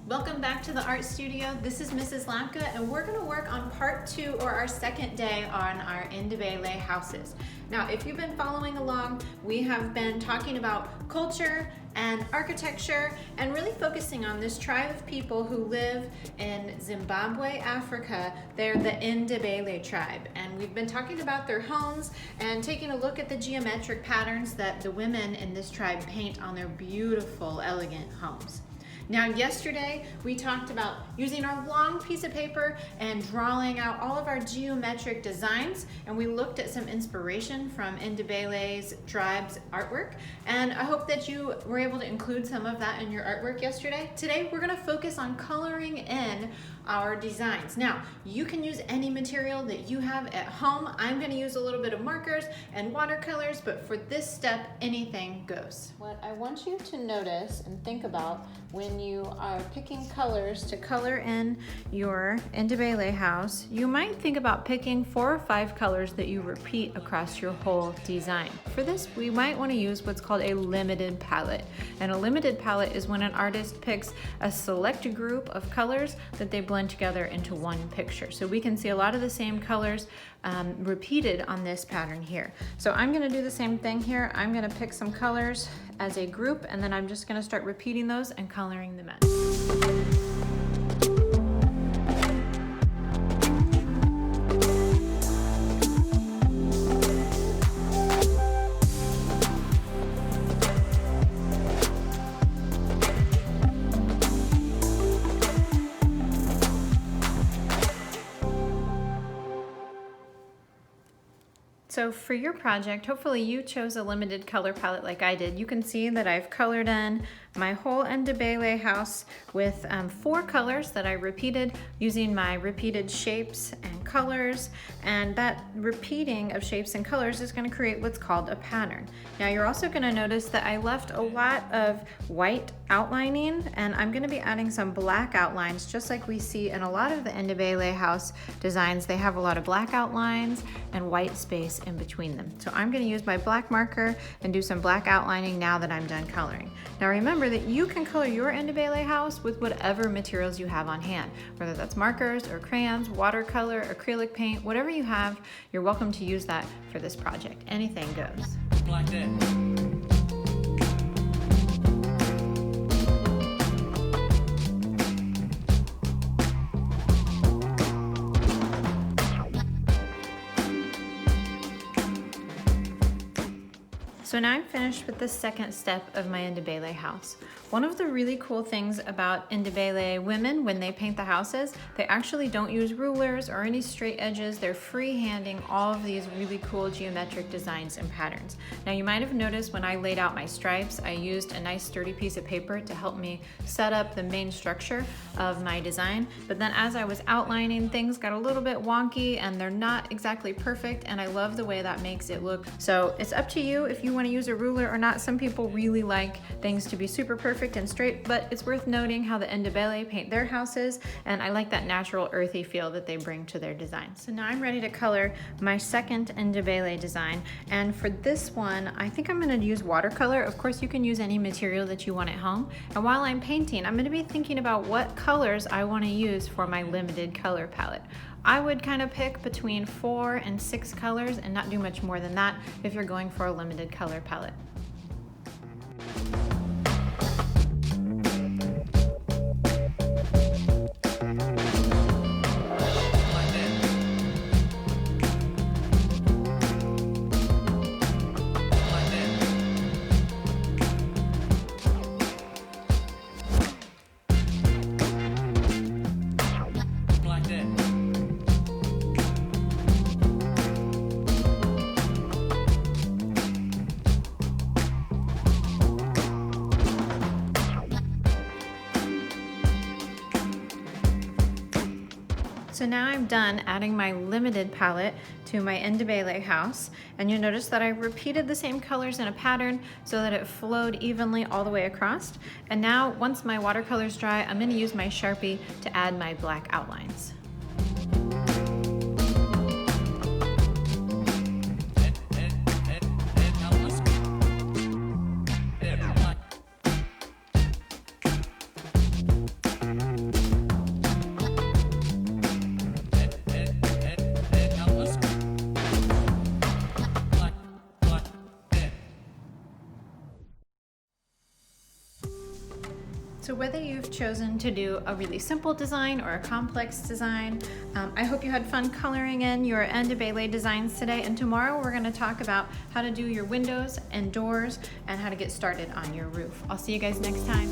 Welcome back to the art studio. This is Mrs. Lamka, and we're going to work on part 2, or our second day, on our Ndebele houses. Now, if you've been following along, we have been talking about culture and architecture and really focusing on this tribe of people who live in Zimbabwe, Africa. They're the Ndebele tribe, and we've been talking about their homes and taking a look at the geometric patterns that the women in this tribe paint on their beautiful, elegant homes. Now, yesterday we talked about using our long piece of paper and drawing out all of our geometric designs, and we looked at some inspiration from Ndebele's tribe's artwork, and I hope that you were able to include some of that in your artwork yesterday. Today we're going to focus on coloring in our designs. Now, you can use any material that you have at home. I'm going to use a little bit of markers and watercolors, but for this step, anything goes. What I want you to notice and think about when you are picking colors to color in your Ndebele house, you might think about picking 4 or 5 colors that you repeat across your whole design. For this, we might want to use what's called a limited palette. And a limited palette is when an artist picks a select group of colors that they blend together into one picture. So we can see a lot of the same colors repeated on this pattern here. So I'm going to do the same thing here. I'm going to pick some colors as a group, and then I'm just going to start repeating those and coloring them in. So for your project, hopefully you chose a limited color palette like I did. You can see that I've colored in my whole Ndebele house with 4 colors that I repeated using my repeated shapes and colors, and that repeating of shapes and colors is going to create what's called a pattern. Now you're also going to notice that I left a lot of white outlining, and I'm going to be adding some black outlines, just like we see in a lot of the Ndebele house designs. They have a lot of black outlines and white space in between them. So I'm going to use my black marker and do some black outlining now that I'm done coloring. Now remember that you can color your Ndebele house with whatever materials you have on hand, whether that's markers or crayons, watercolor, acrylic paint, whatever you have, you're welcome to use that for this project. Anything goes. Like that. So now I'm finished with the second step of my Ndebele house. One of the really cool things about Ndebele women when they paint the houses, they actually don't use rulers or any straight edges. They're freehanding all of these really cool geometric designs and patterns. Now you might have noticed when I laid out my stripes, I used a nice sturdy piece of paper to help me set up the main structure of my design. But then as I was outlining, things got a little bit wonky and they're not exactly perfect, and I love the way that makes it look. So it's up to you if you want to use a ruler or not. Some people really like things to be super perfect and straight, but it's worth noting how the Ndebele paint their houses, and I like that natural earthy feel that they bring to their design. So now I'm ready to color my second Ndebele design, and for this one I think I'm going to use watercolor. Of course you can use any material that you want at home, and while I'm painting I'm going to be thinking about what colors I want to use for my limited color palette. I would kind of pick between 4 and 6 colors and not do much more than that if you're going for a limited color palette. So now I'm done adding my limited palette to my Ndebele house, and you'll notice that I repeated the same colors in a pattern so that it flowed evenly all the way across. And now, once my watercolor's dry, I'm gonna use my Sharpie to add my black outlines. So whether you've chosen to do a really simple design or a complex design, I hope you had fun coloring in your Ndebele designs today, and tomorrow we're going to talk about how to do your windows and doors and how to get started on your roof. I'll see you guys next time.